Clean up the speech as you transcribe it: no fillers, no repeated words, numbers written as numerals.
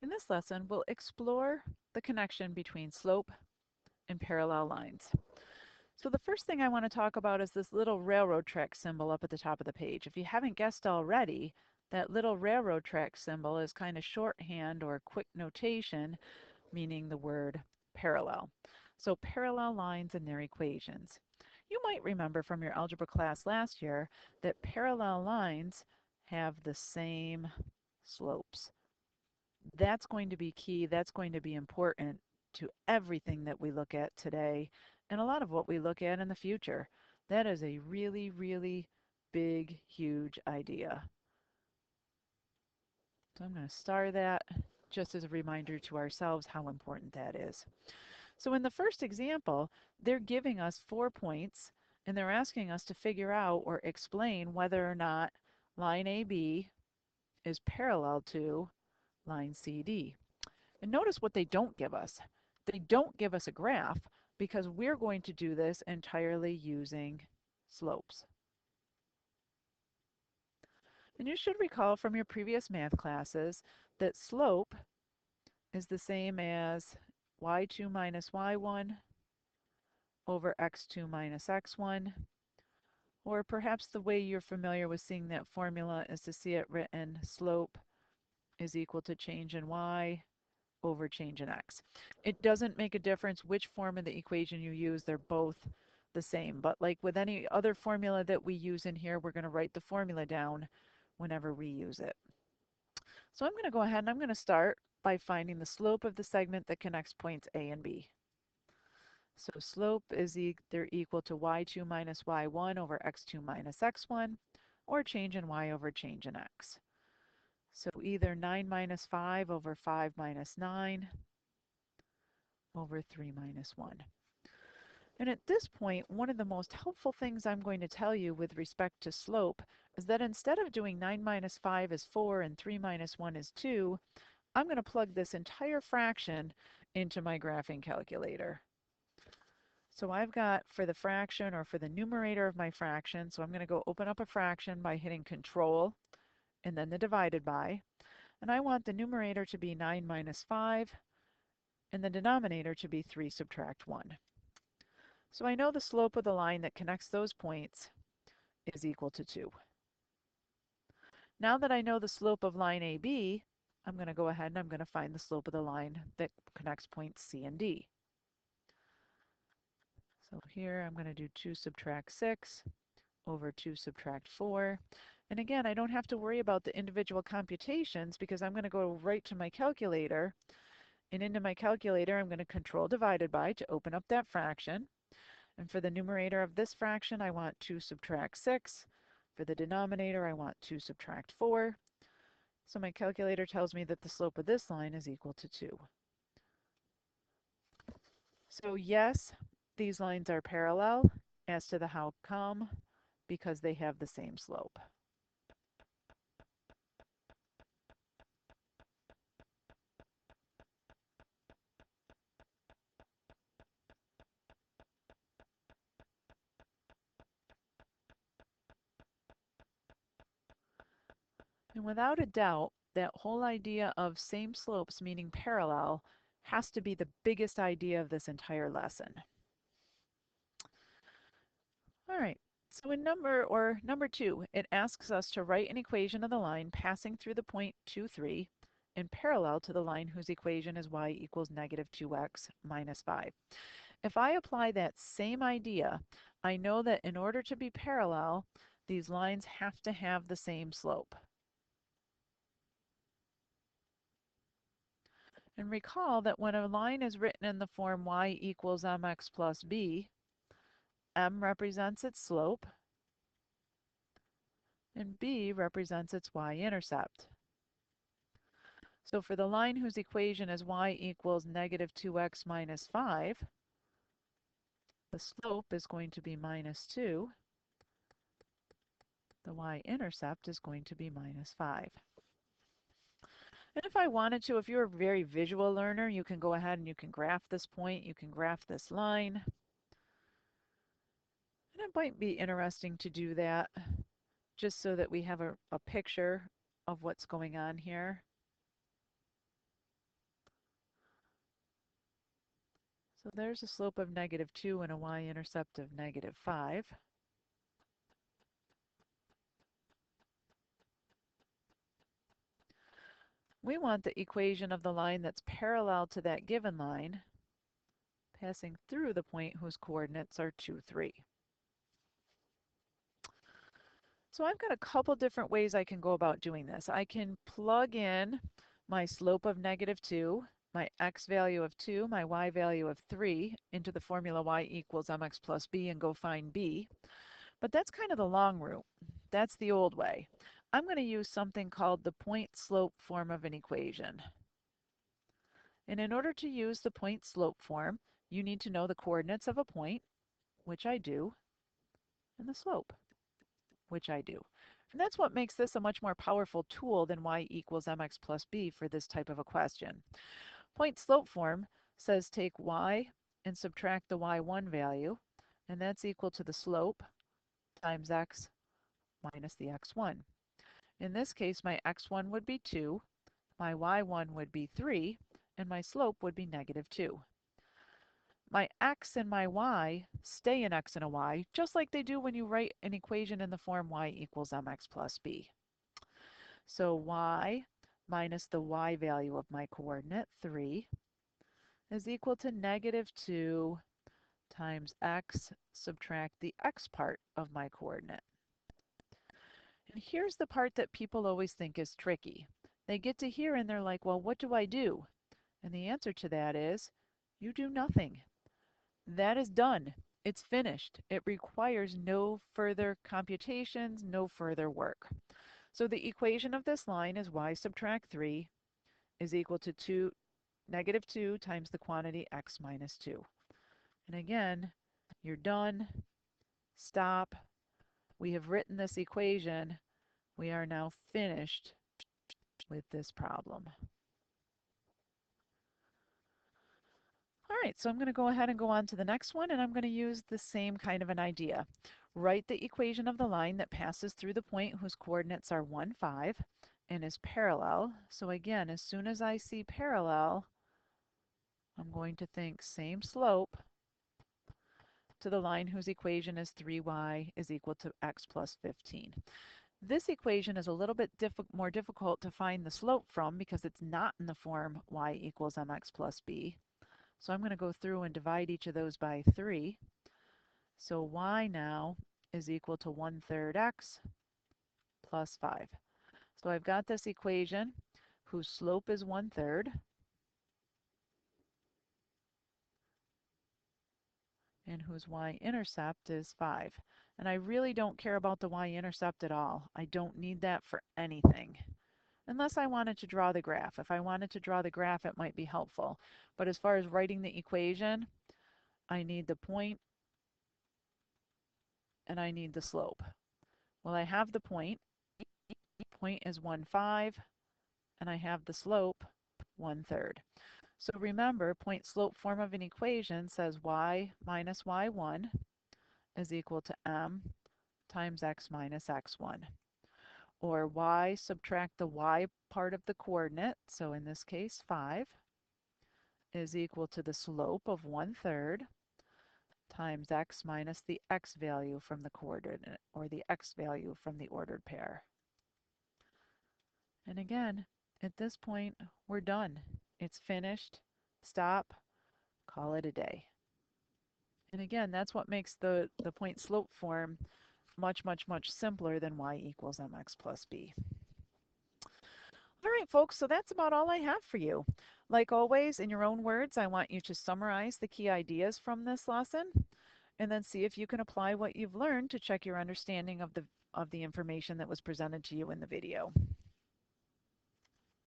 In this lesson, we'll explore the connection between slope and parallel lines. So the first thing I want to talk about is this little railroad track symbol up at the top of the page. If you haven't guessed already, that little railroad track symbol is kind of shorthand or quick notation, meaning the word parallel. So parallel lines and their equations. You might remember from your algebra class last year that parallel lines have the same slopes. That's going to be key. That's going to be important to everything that we look at today and a lot of what we look at in the future. That is a really, really big, huge idea. So I'm going to star that just as a reminder to ourselves how important that is. So in the first example, they're giving us 4 points and they're asking us to figure out or explain whether or not line AB is parallel to line CD. And notice what they don't give us. They don't give us a graph because we're going to do this entirely using slopes. And you should recall from your previous math classes that slope is the same as y2 minus y1 over x2 minus x1. Or perhaps the way you're familiar with seeing that formula is to see it written slope is equal to change in y over change in x. It doesn't make a difference which form of the equation you use, they're both the same. But like with any other formula that we use in here, we're going to write the formula down whenever we use it. So I'm going to go ahead and I'm going to start by finding the slope of the segment that connects points A and B. So slope is either equal to y2 minus y1 over x2 minus x1, or change in y over change in x. So either 9 minus 5 over 5 minus 9 over 3 minus 1. And at this point, one of the most helpful things I'm going to tell you with respect to slope is that instead of doing 9 minus 5 is 4 and 3 minus 1 is 2, I'm going to plug this entire fraction into my graphing calculator. So I've got for the fraction or for the numerator of my fraction, so I'm going to go open up a fraction by hitting Control and then the divided by. And I want the numerator to be 9 minus 5 and the denominator to be 3 subtract 1. So I know the slope of the line that connects those points is equal to 2. Now that I know the slope of line AB, I'm going to go ahead and I'm going to find the slope of the line that connects points C and D. So here I'm going to do 2 subtract 6 over 2 subtract 4. And again, I don't have to worry about the individual computations because I'm going to go right to my calculator. And into my calculator, I'm going to control divided by to open up that fraction. And for the numerator of this fraction, I want 2 subtract 6. For the denominator, I want 2 subtract 4. So my calculator tells me that the slope of this line is equal to 2. So yes, these lines are parallel. As to the how come, because they have the same slope. And without a doubt, that whole idea of same slopes meaning parallel has to be the biggest idea of this entire lesson. All right, so in number 2, it asks us to write an equation of the line passing through the point 2, 3 and parallel to the line whose equation is y equals negative 2x minus 5. If I apply that same idea, I know that in order to be parallel, these lines have to have the same slope. And recall that when a line is written in the form y equals mx plus b, m represents its slope and b represents its y-intercept. So for the line whose equation is y equals negative 2x minus 5, the slope is going to be minus 2. The y-intercept is going to be minus 5. And if I wanted to, if you're a very visual learner, you can go ahead and you can graph this point, you can graph this line. And it might be interesting to do that just so that we have a picture of what's going on here. So there's a slope of -2 and a y-intercept of -5. We want the equation of the line that's parallel to that given line, passing through the point whose coordinates are 2, 3. So I've got a couple different ways I can go about doing this. I can plug in my slope of -2, my x value of 2, my y value of 3 into the formula y equals mx plus b and go find b. But that's kind of the long route. That's the old way. I'm going to use something called the point slope form of an equation. And in order to use the point slope form, you need to know the coordinates of a point, which I do, and the slope, which I do. And that's what makes this a much more powerful tool than y equals mx plus b for this type of a question. Point slope form says take y and subtract the y1 value, and that's equal to the slope times x minus the x1. In this case, my x1 would be 2, my y1 would be 3, and my slope would be -2. My x and my y stay in x and a y, just like they do when you write an equation in the form y equals mx plus b. So y minus the y value of my coordinate, 3, is equal to -2 times x subtract the x part of my coordinate. And here's the part that people always think is tricky. They get to here and they're like, well, what do I do? And the answer to that is, you do nothing. That is done. It's finished. It requires no further computations, no further work. So the equation of this line is y subtract 3 is equal to -2 times the quantity x minus 2. And again, you're done. Stop. We have written this equation. We are now finished with this problem. All right, so I'm going to go ahead and go on to the next one, and I'm going to use the same kind of an idea. Write the equation of the line that passes through the point whose coordinates are 1, 5 and is parallel. So again, as soon as I see parallel, I'm going to think same slope to the line whose equation is 3y is equal to x plus 15. This equation is a little bit more difficult to find the slope from because it's not in the form y equals mx plus b. So I'm going to go through and divide each of those by 3. So y now is equal to 1/3 x plus 5. So I've got this equation whose slope is 1/3 and whose y-intercept is 5. And I really don't care about the y-intercept at all. I don't need that for anything. Unless I wanted to draw the graph. If I wanted to draw the graph, it might be helpful. But as far as writing the equation, I need the point and I need the slope. Well, I have the point. Point is 1, 5, and I have the slope 1/3. So remember, point slope form of an equation says y minus y1 is equal to m times x minus x1. Or y subtract the y part of the coordinate, so in this case 5, is equal to the slope of 1/3 times x minus the x value from the coordinate, or the x value from the ordered pair. And again, at this point, we're done. It's finished. Stop. Call it a day. And again, that's what makes the point slope form much, much, much simpler than y equals mx plus b. All right, folks, so that's about all I have for you. Like always, in your own words, I want you to summarize the key ideas from this lesson and then see if you can apply what you've learned to check your understanding of the information that was presented to you in the video.